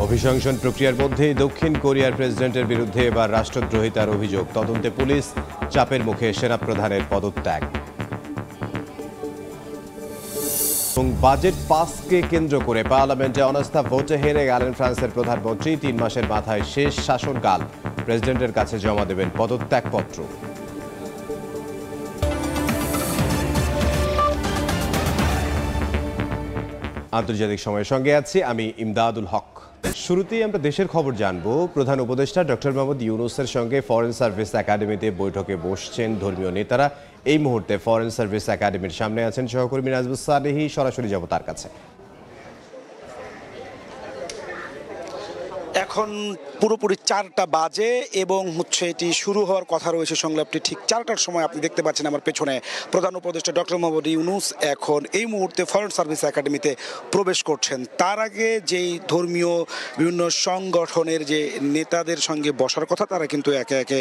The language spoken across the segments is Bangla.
অভিশংসন প্রক্রিয়ার মধ্যেই দক্ষিণ কোরিয়ার প্রেসিডেন্টের বিরুদ্ধে এবার রাষ্ট্রদ্রোহিতার অভিযোগ। তদন্তে পুলিশ, চাপের মুখে সেনাপ্রধানের পদত্যাগ। বাজেট পাসকে কেন্দ্র করে পার্লামেন্টে অনাস্থা ভোটে হেরে গেলেন ফ্রান্সের প্রধানমন্ত্রী। 3 মাসের মাথায় শেষ শাসনকাল। প্রেসিডেন্টের কাছে জমা দেবেন পদত্যাগপত্র। আন্তর্জাতিক সময়ের সঙ্গে আছি আমি ইমদাদুল হক। শুরুতেই আমরা দেশের খবর জানবো। প্রধান উপদেষ্টা ডক্টর মোহাম্মদ ইউনূসের সঙ্গে ফরেন সার্ভিস একাডেমিতে বৈঠকে বসছেন ধর্মীয় নেতারা। এই মুহূর্তে ফরেন সার্ভিস একাডেমির সামনে আছেন সহকর্মী নাজবুস সালেহী। সরাসরি যাব তার কাছে। এখন পুরোপুরি 4টা বাজে এবং এটি শুরু হওয়ার কথা রয়েছে সংলাপটি ঠিক 4টার সময়। আপনি দেখতে পাচ্ছেন আমার পেছনে প্রধান উপদেষ্টা ডক্টর মোহাম্মদ ইউনূস এখন এই মুহূর্তে ফরেন সার্ভিস একাডেমিতে প্রবেশ করছেন। তার আগে যেই ধর্মীয় বিভিন্ন সংগঠনের যে নেতাদের সঙ্গে বসার কথা, তারা কিন্তু একে একে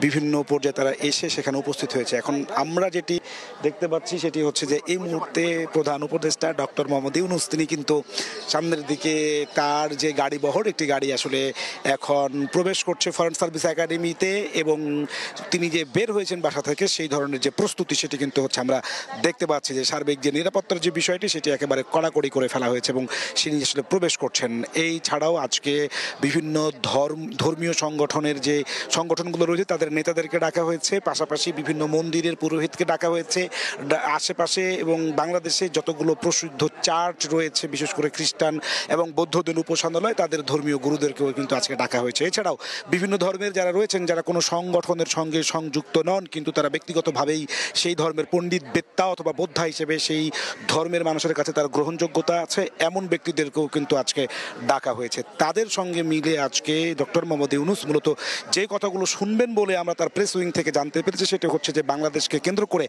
বিভিন্ন পর্যায়ে তারা এসে সেখানে উপস্থিত হয়েছে। এখন আমরা যেটি দেখতে পাচ্ছি সেটি হচ্ছে যে এই মুহূর্তে প্রধান উপদেষ্টা ডক্টর মোহাম্মদ ইউনূস তিনি কিন্তু সামনের দিকে তার যে গাড়ি বহর, একটি গাড়ি আসলে এখন প্রবেশ করছে ফরেন সার্ভিস একাডেমিতে এবং তিনি যে বের হয়েছেন বাসা থেকে সেই ধরনের যে প্রস্তুতি সেটি কিন্তু আমরা দেখতে পাচ্ছি যে সার্বিক যে নিরাপত্তার যে বিষয়টি সেটি একেবারে কড়াকড়ি করে ফেলা হয়েছে এবং তিনি আসলে প্রবেশ করছেন। এই ছাড়াও আজকে বিভিন্ন ধর্মীয় সংগঠনের যে সংগঠনগুলো রয়েছে তাদের নেতাদেরকে ডাকা হয়েছে, পাশাপাশি বিভিন্ন মন্দিরের পুরোহিতকে ডাকা হয়েছে। আশেপাশে এবং বাংলাদেশে যতগুলো প্রসিদ্ধ চার্চ রয়েছে, বিশেষ করে খ্রিস্টান এবং বৌদ্ধদের উপাসনালয়, তাদের ধর্মীয় গুরুদেরকেও কিন্তু আজকে ডাকা হয়েছে। এছাড়াও বিভিন্ন ধর্মের যারা রয়েছেন, যারা কোনো সংগঠনের সঙ্গে সংযুক্ত নন কিন্তু তারা ব্যক্তিগতভাবেই সেই ধর্মের পণ্ডিত, বেত্তা অথবা বোদ্ধা হিসেবে সেই ধর্মের মানুষের কাছে তার গ্রহণযোগ্যতা আছে, এমন ব্যক্তিদেরকেও কিন্তু আজকে ডাকা হয়েছে। তাদের সঙ্গে মিলে আজকে ডক্টর মোহাম্মদ ইউনূস মূলত যে কথাগুলো শুনবেন বলে আমরা তার প্রেস উইং থেকে জানতে পেরেছি সেটা হচ্ছে যে বাংলাদেশকে কেন্দ্র করে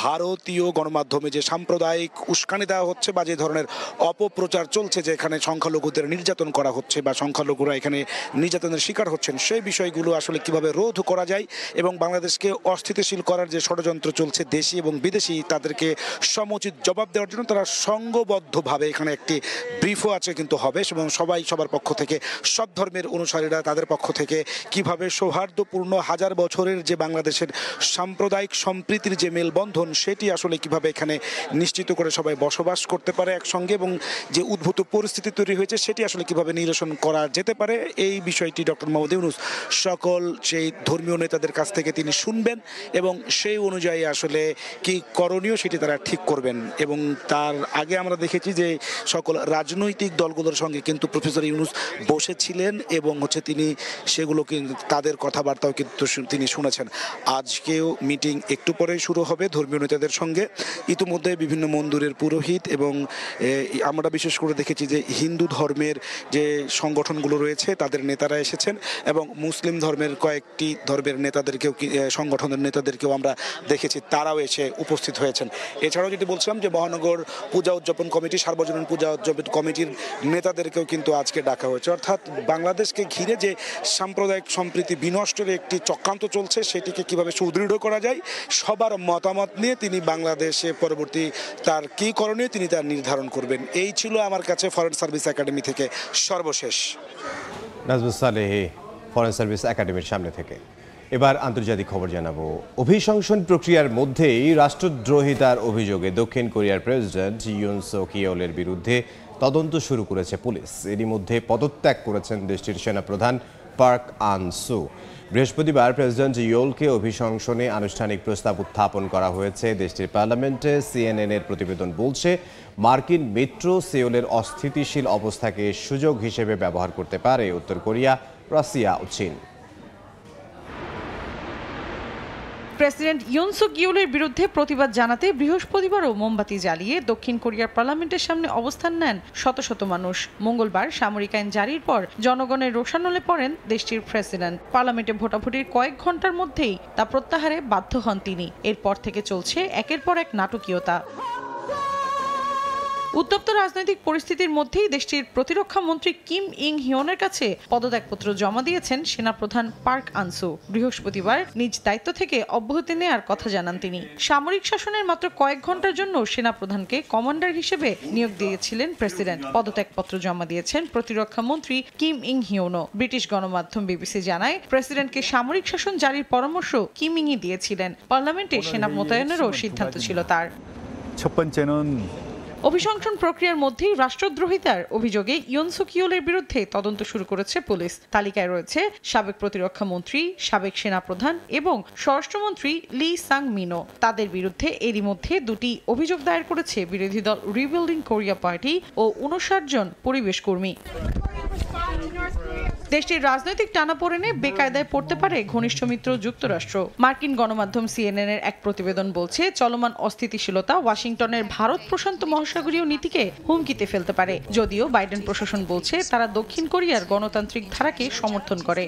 ভারতীয় গণমাধ্যমে যে সাম্প্রদায়িক উস্কানি দেওয়া হচ্ছে বা যে ধরনের অপপ্রচার চলছে, যে এখানে সংখ্যালঘুদের নির্যাতন করা হচ্ছে বা সংখ্যালঘুরা এখানে নির্যাতনের শিকার হচ্ছেন, সেই বিষয়গুলো আসলে কিভাবে রোধ করা যায় এবং বাংলাদেশকে অস্থিতিশীল করার যে ষড়যন্ত্র চলছে দেশি এবং বিদেশি, তাদেরকে সমুচিত জবাব দেওয়ার জন্য তারা সংঘবদ্ধভাবে এখানে একটি ব্রিফও আছে কিন্তু হবে এবং সবাই সবার পক্ষ থেকে, সব ধর্মের অনুসারীরা তাদের পক্ষ থেকে কিভাবে সৌহার্দ্যপূর্ণ হাজার বছরের যে বাংলাদেশের সাম্প্রদায়িক সম্প্রীতির যে মেলবন্ধন সেটি আসলে কিভাবে এখানে নিশ্চিত করে সবাই বসবাস করতে পারে একসঙ্গে এবং যে উদ্ভূত পরিস্থিতি তৈরি হয়েছে সেটি আসলে কিভাবে নিরসন করা যেতে পারে, এই বিষয়টি ডক্টর মোহাম্মদ ইউনূস সকল সেই ধর্মীয় নেতাদের কাছ থেকে তিনি শুনবেন এবং সেই অনুযায়ী আসলে কি করণীয় সেটি তারা ঠিক করবেন। এবং তার আগে আমরা দেখেছি যে সকল রাজনৈতিক দলগুলোর সঙ্গে কিন্তু প্রফেসর ইউনূস বসেছিলেন এবং তিনি সেগুলো কিন্তু তাদের কথাবার্তাও কিন্তু তিনি শুনেছেন। আজকেও মিটিং একটু পরেই শুরু হবে ধর্মীয় নেতাদের সঙ্গে। ইতিমধ্যে বিভিন্ন মন্দিরের পুরোহিত এবং আমরা বিশেষ করে দেখেছি যে হিন্দু ধর্মের যে সংগঠনগুলো রয়েছে তাদের নেতারা এসেছেন এবং মুসলিম ধর্মের কয়েকটি ধর্মের নেতাদেরকেও সংগঠনের নেতাদেরকেও আমরা দেখেছি, তারাও এসে উপস্থিত হয়েছেন। এছাড়াও যেটি বলছিলাম যে মহানগর পূজা উদযাপন কমিটি, সার্বজনীন পূজা উদযাপন কমিটির নেতাদেরকেও কিন্তু আজকে ডাকা হয়েছে। অর্থাৎ বাংলাদেশকে ঘিরে যে সাম্প্রদায়িক সম্প্রীতি বিনষ্টের একটি চক্রান্ত চলছে সেটিকে কিভাবে সুদৃঢ় করা যায় সবার মতামত নিয়ে তিনি বাংলাদেশে পরবর্তী তার কী করণীয় তিনি তার নির্ধারণ করবেন। এই ছিল আমার কাছে ফরেন সার্ভিস একাডেমি থেকে সর্বশেষ। নাজবুস সালেহী, ফরেন সার্ভিস একাডেমির সামনে থেকে। এবার আন্তর্জাতিক খবর জানাবো। অভিশংসন প্রক্রিয়ার মধ্যেই রাষ্ট্রদ্রোহিতার অভিযোগে দক্ষিণ কোরিয়ার প্রেসিডেন্ট ইউন সুক ইয়োলের বিরুদ্ধে তদন্ত শুরু করেছে পুলিশ। এরই মধ্যে পদত্যাগ করেছেন দেশটির সেনাপ্রধান পার্ক আন সু। বৃহস্পতিবার প্রেসিডেন্ট ইয়োলকে অভিশংসনে আনুষ্ঠানিক প্রস্তাব উত্থাপন করা হয়েছে দেশটির পার্লামেন্টে। সিএনএন-এর প্রতিবেদন বলছে, মার্কিন মিত্র সিওলের অস্থিতিশীল অবস্থাকে সুযোগ হিসেবে ব্যবহার করতে পারে উত্তর কোরিয়া, রাশিয়া ও চীন। প্রেসিডেন্ট ইউন সুক ইয়োলের বিরুদ্ধে প্রতিবাদ জানাতে বৃহস্পতিবারও মোমবাতি জ্বালিয়ে দক্ষিণ কোরিয়ার পার্লামেন্টের সামনে অবস্থান নেন শত শত মানুষ। মঙ্গলবার সামরিক আইন জারির পর জনগণের রোষানলে পড়েন দেশটির প্রেসিডেন্ট। পার্লামেন্টে ভোটাভুটির কয়েক ঘন্টার মধ্যেই তা প্রত্যাহারে বাধ্য হন তিনি। এরপর থেকে চলছে একের পর এক নাটকীয়তা। উত্তপ্ত রাজনৈতিক পরিস্থিতির মধ্যেই দেশটির প্রতিরক্ষা মন্ত্রী কিম ইং হিয়নের কাছে পদত্যাগপত্র জমা দিয়েছেন সেনাপ্রধান পার্ক আনসু। বৃহস্পতিবার নিজ দায়িত্ব থেকে অব্যাহতি নেওয়ার কথা জানান তিনি। সামরিক শাসনের মাত্র কয়েক ঘন্টার জন্য সেনাপ্রধানকে কমান্ডার হিসেবে নিয়োগ দিয়েছিলেন প্রেসিডেন্ট। পদত্যাগপত্র জমা দিয়েছেন প্রতিরক্ষা মন্ত্রী কিম ইং হিয়নও। ব্রিটিশ গণমাধ্যম বিবিসি জানায়, প্রেসিডেন্টকে সামরিক শাসন জারির পরামর্শ কিম ইংই দিয়েছিলেন। পার্লামেন্টে সেনা মোতায়েনেরও সিদ্ধান্ত ছিল তার। অভিশংসন প্রক্রিয়ার মধ্যেই রাষ্ট্রদ্রোহিতার অভিযোগে ইয়ন সুক ইয়োলের বিরুদ্ধে তদন্ত শুরু করেছে পুলিশ। তালিকায় রয়েছে সাবেক প্রতিরক্ষা মন্ত্রী, সাবেক সেনাপ্রধান এবং স্বরাষ্ট্রমন্ত্রী লি সাং মিনো। তাদের বিরুদ্ধে এরই মধ্যে দুটি অভিযোগ দায়ের করেছে বিরোধী দল রিবিল্ডিং কোরিয়া পার্টি ও 59 জন পরিবেশ কর্মী। দেশটির রাজনৈতিক টানাপোড়েনে বেকায়দায় পড়তে পারে ঘনিষ্ঠ মিত্র যুক্তরাষ্ট্র। মার্কিন গণমাধ্যম CNN এর এক প্রতিবেদন বলছে, চলমান অস্থিতিশীলতা ওয়াশিংটনের ভারত প্রশান্ত মহাসাগরীয় নীতিকে হুমকিতে ফেলতে পারে। যদিও বাইডেন প্রশাসন বলছে তারা দক্ষিণ কোরিয়ার গণতান্ত্রিক ধারাকে সমর্থন করে।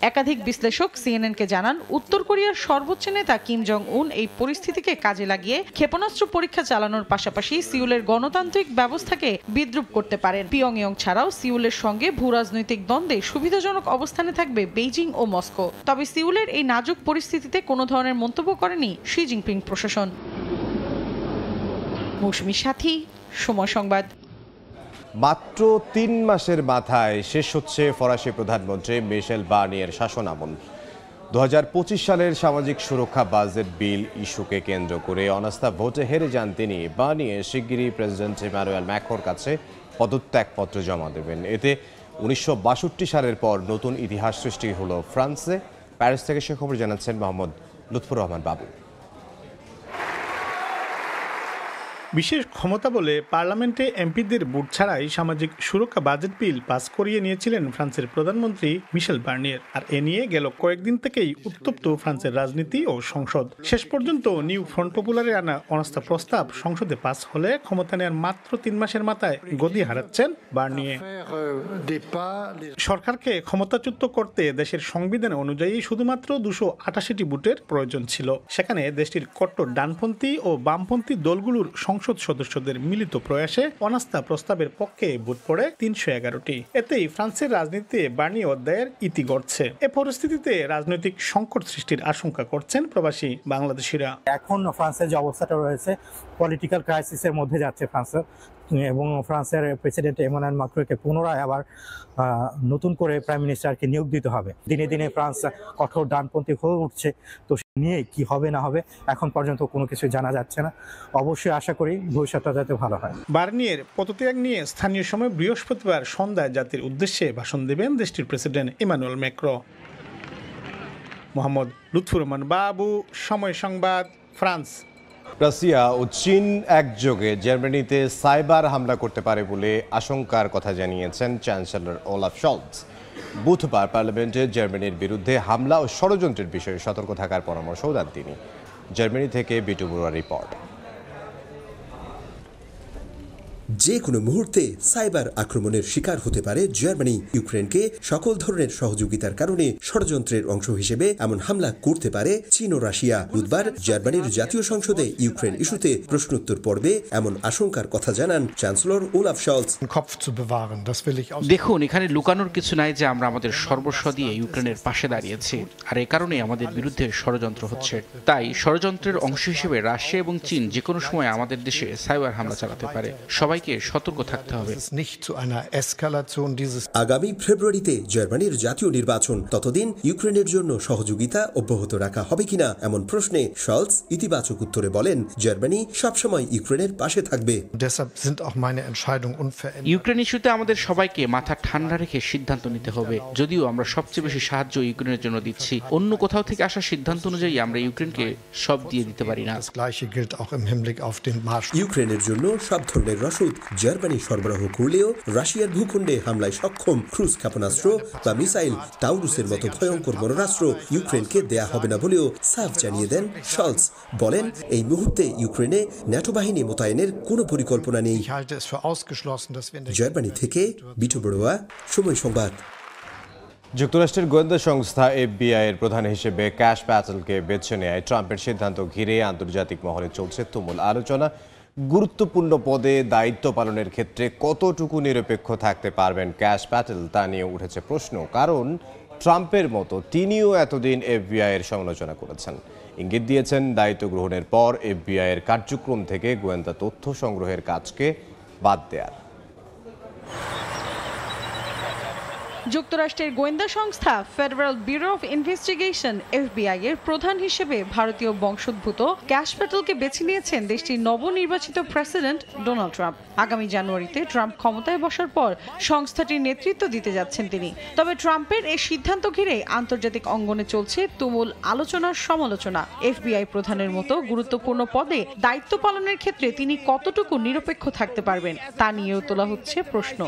একাধিক বিশ্লেষক CNN-কে জানান, উত্তর কোরিয়ার সর্বোচ্চ নেতা কিম জং উন এই পরিস্থিতিকে কাজে লাগিয়ে ক্ষেপণাস্ত্র পরীক্ষা চালানোর পাশাপাশি সিউলের গণতান্ত্রিক ব্যবস্থাকে বিদ্রূপ করতে পারেন। পিয়ংইয়ং ছাড়াও সিউলের সঙ্গে ভূরাজনৈতিক দ্বন্দ্বে সুবিধাজনক অবস্থানে থাকবে বেইজিং ও মস্কো। তবে সিউলের এই নাজুক পরিস্থিতিতে কোনো ধরনের মন্তব্য করেনি শি জিনপিং প্রশাসন। মৌসুমী সাথী, সময় সংবাদ। মাত্র 3 মাসের মাথায় শেষ হচ্ছে ফরাসি প্রধানমন্ত্রী মিশেল বার্নিয়ের শাসনামল। 2025 সালের সামাজিক সুরক্ষা বাজেট বিল ইস্যুকে কেন্দ্র করে অনাস্থা ভোটে হেরে যান তিনি। বার্নিয়ে শিগগিরই প্রেসিডেন্ট ইমানুয়েল ম্যাক্রোর কাছে পদত্যাগপত্র জমা দেবেন। এতে 1962 সালের পর নতুন ইতিহাস সৃষ্টি হলো ফ্রান্সে। প্যারিস থেকে সে খবর জানাচ্ছেন মোহাম্মদ লুৎফুর রহমান বাবু। বিশেষ ক্ষমতা বলে পার্লামেন্টে এমপিদের ভোট ছাড়াই সামাজিক সুরক্ষা বাজেট বিল পাস করিয়ে নিয়েছিলেন ফ্রান্সের প্রধানমন্ত্রী মিশেল বার্নিয়ের। আর এ নিয়ে গেল কয়েকদিন থেকেই উত্তপ্ত ফ্রান্সের রাজনীতি ও সংসদ। শেষ পর্যন্ত নিউ ফ্রন্ট পপুলারে আনা অনাস্থা প্রস্তাব সংসদে পাস হলে ক্ষমতা নেওয়ার মাত্র 3 মাসের মাথায় গদি হারাচ্ছেন বার্নিয়ে। সরকারকে ক্ষমতাচ্যুত করতে দেশের সংবিধান অনুযায়ী শুধুমাত্র 288টি ভোটের প্রয়োজন ছিল। সেখানে দেশটির কট্টর ডানপন্থী ও বামপন্থী দলগুলোর সংসদ সদস্যদের মিলিত প্রয়াসে অনাস্থা প্রস্তাবের পক্ষে ভোট পড়ে 311টি। এতেই ফ্রান্সের রাজনীতিতে বার্নিয়ে অধ্যায়ের ইতি গড়ছে। এ পরিস্থিতিতে রাজনৈতিক সংকট সৃষ্টির আশঙ্কা করছেন প্রবাসী বাংলাদেশিরা। এখন ফ্রান্সের যে অবস্থাটা রয়েছে, পলিটিক্যাল ক্রাইসিসের মধ্যে যাচ্ছে ফ্রান্স, এবং ফ্রান্সের প্রেসিডেন্ট ইমানুয়েল ম্যাক্রোকে পুনরায় আবার নতুন করে প্রাইম মিনিস্টারকে নিয়োগ দিতে হবে। দিনে দিনে ফ্রান্স কঠোর ডানপন্থী হয়ে উঠছে। তো নিয়ে কি হবে না হবে এখন পর্যন্ত কোনো কিছু জানা যাচ্ছে না। অবশ্যই আশা করি ভবিষ্যৎটা যাতে ভালো হয়। বার্নিয়ের পদত্যাগ নিয়ে স্থানীয় সময় বৃহস্পতিবার সন্ধ্যায় জাতির উদ্দেশ্যে ভাষণ দেবেন দেশটির president Emmanuel Macron. Mohammad Lutfur Rahman Babu, Somoy সংবাদ, ফ্রান্স। রাশিয়া ও চীন একযোগে জার্মানিতে সাইবার হামলা করতে পারে বলে আশঙ্কার কথা জানিয়েছেন চ্যান্সেলর ওলাফ শলৎজ। বুধবার পার্লামেন্টে জার্মানির বিরুদ্ধে হামলা ও ষড়যন্ত্রের বিষয়ে সতর্ক থাকার পরামর্শও দেন তিনি। জার্মানি থেকে বিটু বড়ুয়ার রিপোর্ট। যে কোনো মুহূর্তে সাইবার আক্রমণের শিকার হতে পারে জার্মানি। ইউক্রেনকে সকল ধরনের সহযোগিতার কারণে ষড়যন্ত্রের অংশ হিসেবে এমন হামলা করতে পারে চীন ও রাশিয়া। বুধবার জার্মানির জাতীয় সংসদে ইউক্রেন ইস্যুতে প্রশ্নোত্তর পর্বে এমন আশঙ্কার কথা জানান চ্যান্সেলর ওলাফ শলৎজ। দেখুন, এখানে লুকানোর কিছু নাই যে আমরা আমাদের সর্বস্ব দিয়ে ইউক্রেনের পাশে দাঁড়িয়েছি, আর এ কারণে আমাদের বিরুদ্ধে ষড়যন্ত্র হচ্ছে। তাই ষড়যন্ত্রের অংশ হিসেবে রাশিয়া এবং চীন যে কোনো সময় আমাদের দেশে সাইবার হামলা চালাতে পারে। সবাইকে সতর্ক থাকতে হবে। আগামী ফেব্রুয়ারিতে জার্মানির জাতীয় নির্বাচন, ততদিন ইউক্রেনের জন্য সহযোগিতা অব্যাহত রাখা হবে কিনা এমন প্রশ্নে শলৎজ ইতিবাচক উত্তরে বলেন, জার্মানি সবসময় ইউক্রেনের পাশে থাকবে। ইউক্রেন ইস্যুতে আমাদের সবাইকে মাথা ঠান্ডা রেখে সিদ্ধান্ত নিতে হবে। যদিও আমরা সবচেয়ে বেশি সাহায্য ইউক্রেনের জন্য দিচ্ছি, অন্য কোথাও থেকে আসা সিদ্ধান্ত অনুযায়ী আমরা ইউক্রেনকে সব দিয়ে দিতে পারি না। ইউক্রেনের জন্য সব ধরনের রসদ জার্মানি সরবরাহ করলেও রাশিয়ার ভূখণ্ডে হামলায় সক্ষম ক্রুজ ক্ষেপণাস্ত্র বা মিসাইল টাউরুসের মতো ভয়ঙ্কর মরণাস্ত্র ইউক্রেনকে দেয়া হবে না বলেও সাফ জানিয়ে দেন শলৎজ। বলেন, এই মুহূর্তে ইউক্রেনে ন্যাটো বাহিনী মোতায়েনের কোনো পরিকল্পনা নেই। জার্মানি থেকে বিটু বড়ুয়া, সময় সংবাদ। যুক্তরাষ্ট্রের গোয়েন্দা সংস্থা FBI এর প্রধান হিসেবে ক্যাশ প্যাটেলকে বেছে নেয় ট্রাম্পের সিদ্ধান্ত ঘিরে আন্তর্জাতিক মহলে চলছে তুমুল আলোচনা। গুরুত্বপূর্ণ পদে দায়িত্ব পালনের ক্ষেত্রে কতটুকু নিরপেক্ষ থাকতে পারবেন ক্যাশ প্যাটেল তা নিয়ে উঠেছে প্রশ্ন। কারণ ট্রাম্পের মতো তিনিও এতদিন এফবিআই এর সমালোচনা করেছেন, ইঙ্গিত দিয়েছেন দায়িত্ব গ্রহণের পর এফবিআই এর কার্যক্রম থেকে গোয়েন্দা তথ্য সংগ্রহের কাজকে বাদ দেয়ার। যুক্তরাষ্ট্রের গোয়েন্দা সংস্থা federal bureau of investigation FBI এর প্রধান হিসেবে ভারতীয় বংশোদ্ভূত ক্যাশ প্যাটেলকে বেছে নিয়েছেন দেশটির নবনির্বাচিত প্রেসিডেন্ট ডোনাল্ড ট্রাম্প। আগামী জানুয়ারিতে ট্রাম্প ক্ষমতায় বসার পর সংস্থাটির নেতৃত্ব দিতে যাচ্ছেন তিনি। তবে ট্রাম্পের এই সিদ্ধান্ত ঘিরে আন্তর্জাতিক অঙ্গনে চলছে তুমুল আলোচনার সমালোচনা। এফবিআই প্রধানের মতো গুরুত্বপূর্ণ পদে দায়িত্ব পালনের ক্ষেত্রে তিনি কতটুকু নিরপেক্ষ থাকতে পারবেন তা নিয়েও তোলা হচ্ছে প্রশ্ন।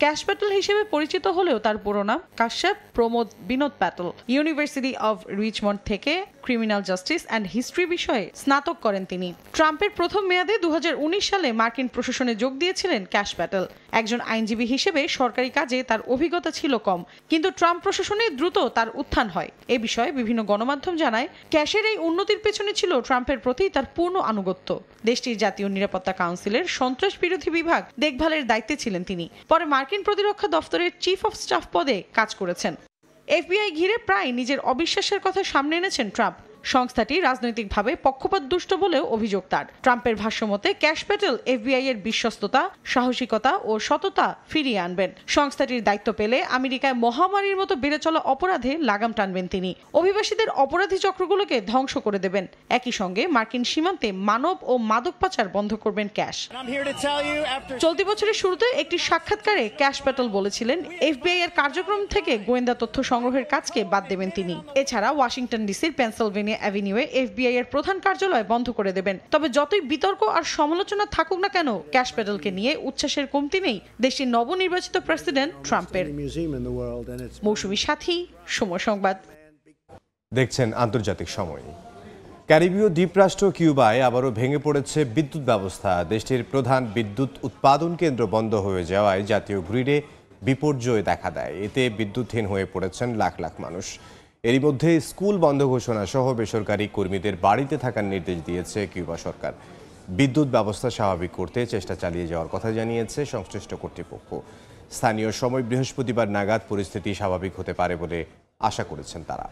ক্যাশ প্যাটেল হিসেবে পরিচিত হলেও তার পুরো নাম Kashyap Pramod Vinod Patel. University of Richmond থেকে ক্রিমিনাল জাস্টিস অ্যান্ড হিস্ট্রি বিষয়ে স্নাতক করেন তিনি। ট্রাম্পের প্রথম মেয়াদে 2019 সালে মার্কিন প্রশাসনে যোগ দিয়েছিলেন ক্যাশ প্যাটেল। একজন আইনজীবী হিসেবে সরকারি কাজে তার অভিজ্ঞতা ছিল কম, কিন্তু ট্রাম্প প্রশাসনে দ্রুত তার উত্থান হয়। এ বিষয়ে বিভিন্ন গণমাধ্যম জানায় ক্যাশের এই উন্নতির পেছনে ছিল ট্রাম্পের প্রতি তার পূর্ণ আনুগত্য। দেশটির জাতীয় নিরাপত্তা কাউন্সিলের সন্ত্রাস বিরোধী বিভাগ দেখভালের দায়িত্বে ছিলেন তিনি। পরে মার্কিন প্রতিরক্ষা দফতরের চিফ অফ স্টাফ পদে কাজ করেছেন। এফবিআই ঘিরে প্রায় নিজের অবিশ্বাসের কথা সামনে এনেছেন ট্রাম্প। সংস্থাটি রাজনৈতিকভাবে পক্ষপাতদুষ্ট বলেও অভিযোগ তার। ট্রাম্পের ভাষ্যমতে ক্যাশ প্যাটেল এফবিআই এর বিশ্বস্ততা, সাহসিকতা ও সততা ফিরিয়ে আনবেন। সংস্থাটির দায়িত্ব পেলে আমেরিকায় মহামারীর মতো বেড়ে চলা অপরাধে লাগাম টানবেন তিনি। অভিবাসীদের অপরাধী চক্রগুলোকে ধ্বংস করে দেবেন। একই সঙ্গে মার্কিন সীমান্তে মানব ও মাদক পাচার বন্ধ করবেন ক্যাশ। চলতি বছরের শুরুতে একটি সাক্ষাৎকারে ক্যাশ প্যাটেল বলেছিলেন এফবিআই এর কার্যক্রম থেকে গোয়েন্দা তথ্য সংগ্রহের কাজকে বাদ দেবেন তিনি। এছাড়া ওয়াশিংটন ডিসির পেনসিলভেনিয়া অ্যাভিনিউয়ে এফবিআই এর প্রধান কার্যালয় বন্ধ করে দেবেন। তবে যতই বিতর্ক আর সমালোচনা থাকুক না কেন, ক্যাশ প্যাটেলকে নিয়ে উচ্ছ্বাসের কমতি নেই দেশটির নবনির্বাচিত প্রেসিডেন্ট ট্রাম্পের। মৌসুমী সাথী, সময় সংবাদ। দেখছেন আন্তর্জাতিক সময়। ক্যারিবীয় দ্বীপরাষ্ট্র কিউবায় আবারও ভেঙে পড়েছে বিদ্যুৎ ব্যবস্থা। দেশটির প্রধান বিদ্যুৎ উৎপাদন কেন্দ্র বন্ধ হয়ে যাওয়ায় জাতীয় গ্রিডে বিপর্যয় দেখা দেয়। এতে বিদ্যুৎহীন হয়ে পড়েছেন লাখ লাখ মানুষ। এরই মধ্যে স্কুল বন্ধ ঘোষণা সহ বেসরকারি কর্মীদের বাড়িতে থাকার নির্দেশ দিয়েছে কিউবা সরকার। বিদ্যুৎ ব্যবস্থা স্বাভাবিক করতে চেষ্টা চালিয়ে যাওয়ার কথা জানিয়েছে সংশ্লিষ্ট কর্তৃপক্ষ। স্থানীয় সময় বৃহস্পতিবার নাগাদ পরিস্থিতি স্বাভাবিক হতে পারে বলে আশা করেছেন তারা।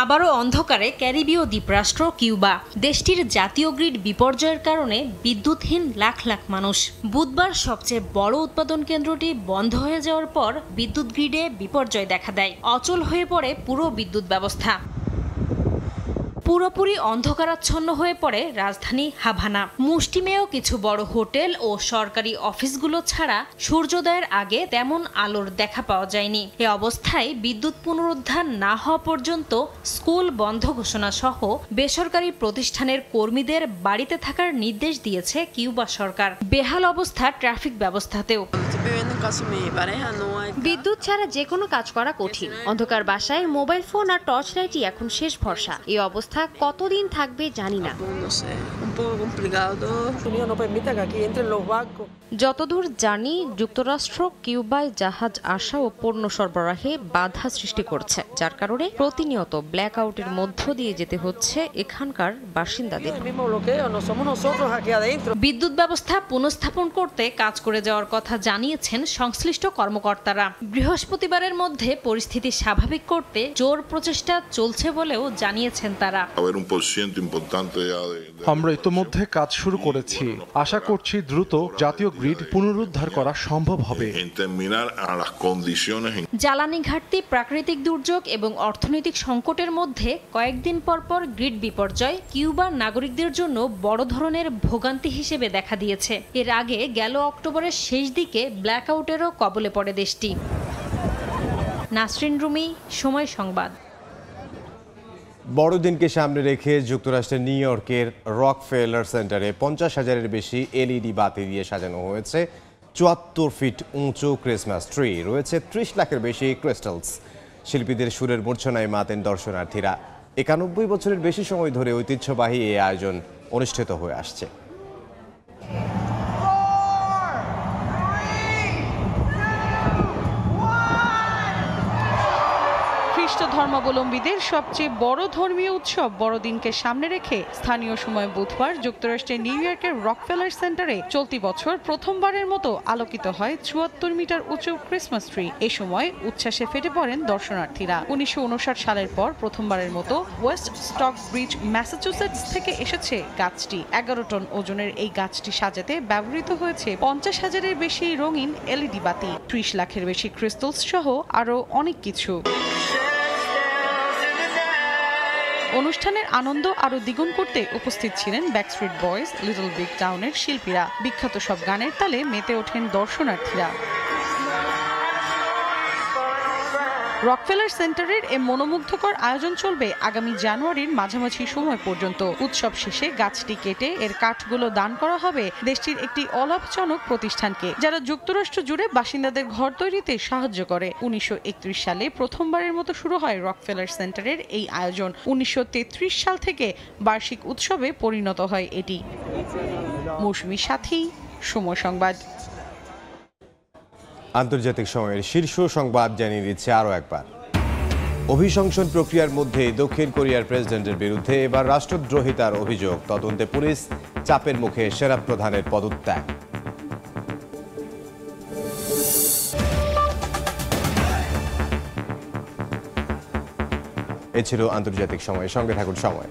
আবারও অন্ধকারে ক্যারিবীয় দ্বীপরাষ্ট্র কিউবা। দেশটির জাতীয় গ্রিড বিপর্যয়ের কারণে বিদ্যুৎহীন লাখ লাখ মানুষ। বুধবার সবচেয়ে বড় উৎপাদন কেন্দ্রটি বন্ধ হয়ে যাওয়ার পর বিদ্যুৎ গ্রিডে বিপর্যয় দেখা দেয়। অচল হয়ে পড়ে পুরো বিদ্যুৎ ব্যবস্থা। পুরোপুরি অন্ধকারাচ্ছন্ন হয়ে পড়ে রাজধানী হাভানা। মুষ্টিমেয় কিছু বড় হোটেল ও সরকারি অফিসগুলো ছাড়া সূর্যোদয়ের আগে তেমন আলোর দেখা পাওয়া যায়নি। এ অবস্থায় বিদ্যুৎ পুনরুদ্ধার না হওয়া পর্যন্ত স্কুল বন্ধ ঘোষণা সহ বেসরকারি প্রতিষ্ঠানের কর্মীদের বাড়িতে থাকার নির্দেশ দিয়েছে কিউবা সরকার। বেহাল অবস্থা ট্রাফিক ব্যবস্থাতেও। বিদ্যুৎ ছাড়া যে কোনো কাজ করা কঠিন। অন্ধকার বাসায় মোবাইল ফোন আর টর্চ লাইটই এখন শেষ ভরসা। এই অবস্থা কতদিন থাকবে জানি না। যতদূর জানি, যুক্তরাষ্ট্র কিউবায় জাহাজ আসা ও পণ্য সরবরাহে বাধা সৃষ্টি করছে, যার কারণে প্রতিনিয়ত ব্ল্যাক আউটের মধ্য দিয়ে যেতে হচ্ছে এখানকার বাসিন্দাদের। বিদ্যুৎ ব্যবস্থা পুনঃস্থাপন করতে কাজ করে যাওয়ার কথা জানিয়েছেন সংশ্লিষ্ট কর্মকর্তারা। বৃহস্পতিবারের মধ্যে পরিস্থিতি স্বাভাবিক করতে জোর প্রচেষ্টা চলছে বলেও জানিয়েছেন তারা। আমরা ইতোমধ্যে কাজ শুরু করেছি। আশা করছি দ্রুত জাতীয় গ্রিড পুনরুদ্ধার করা সম্ভব হবে। জ্বালানি ঘাটতি, প্রাকৃতিক দুর্যোগ এবং অর্থনৈতিক সংকটের মধ্যে কয়েকদিন পর পর গ্রিড বিপর্যয় কিউবার নাগরিকদের জন্য বড় ধরনের ভোগান্তি হিসেবে দেখা দিয়েছে। এর আগে গেল অক্টোবরের শেষ দিকে ব্ল্যাকআউটেরও কবলে পড়ে দেশটি। নাসরিন রুমি, সময় সংবাদ। বড়দিনকে সামনে রেখে যুক্তরাষ্ট্রের নিউ ইয়র্কের রকফেলার সেন্টারে 50,000-এর বেশি এলইডি বাতি দিয়ে সাজানো হয়েছে 74 ফিট উঁচু ক্রিসমাস ট্রি। রয়েছে 30 লাখের বেশি ক্রিস্টালস। শিল্পীদের সুরের মূর্ছনায় মাতেন দর্শনার্থীরা। 91 বছরের বেশি সময় ধরে ঐতিহ্যবাহী এই আয়োজন অনুষ্ঠিত হয়ে আসছে। খ্রিস্ট ধর্মাবলম্বীদের সবচেয়ে বড় ধর্মীয় উৎসব বড়দিনকে সামনে রেখে স্থানীয় সময় বুধবার যুক্তরাষ্ট্রের নিউ ইয়র্কের রকফেলার সেন্টারে চলতি বছর প্রথমবারের মতো আলোকিত হয় ৭৪ মিটার উঁচু ক্রিসমাস ট্রি। এ সময় উচ্ছ্বাসে ফেটে পড়েন দর্শনার্থীরা। ১৯৫৯ সালের পর প্রথমবারের মতো ওয়েস্ট স্টক ব্রিজ ম্যাসাচুসেটস থেকে এসেছে গাছটি। ১১ টন ওজনের এই গাছটি সাজাতে ব্যবহৃত হয়েছে ৫০,০০০-এর বেশি রঙিন এলইডি বাতি, ৩০ লাখের বেশি ক্রিস্টালস সহ আরো অনেক কিছু। অনুষ্ঠানের আনন্দ আরো দ্বিগুণ করতে উপস্থিত ছিলেন ব্যাকস্ট্রিট বয়েজ, লিটল বিগ টাউনের শিল্পীরা। বিখ্যাত সব গানের তালে মেতে ওঠেন দর্শনার্থীরা। রকফেলার সেন্টারের এ মনোমুগ্ধকর আয়োজন চলবে আগামী জানুয়ারির মাঝামাঝি সময় পর্যন্ত। উৎসব শেষে গাছটি কেটে এর কাঠগুলো দান করা হবে দেশটির একটি অলাভজনক প্রতিষ্ঠানকে, যারা যুক্তরাষ্ট্র জুড়ে বাসিন্দাদের ঘর তৈরিতে সাহায্য করে। ১৯৩১ সালে প্রথমবারের মতো শুরু হয় রকফেলার সেন্টারের এই আয়োজন। ১৯৩৩ সাল থেকে বার্ষিক উৎসবে পরিণত হয় এটি। মৌসুমী সাথী, সময় সংবাদ। আন্তর্জাতিক সময়ের শীর্ষ সংবাদ জানিয়ে দিচ্ছে আরও একবার। অভিশংসন প্রক্রিয়ার মধ্যে দক্ষিণ কোরিয়ার প্রেসিডেন্টের বিরুদ্ধে এবার রাষ্ট্রদ্রোহিতার অভিযোগ। তদন্তে পুলিশ, চাপের মুখে সেনা প্রধানের পদত্যাগ। এ ছিল আন্তর্জাতিক সময়। সঙ্গে থাকুন সময়।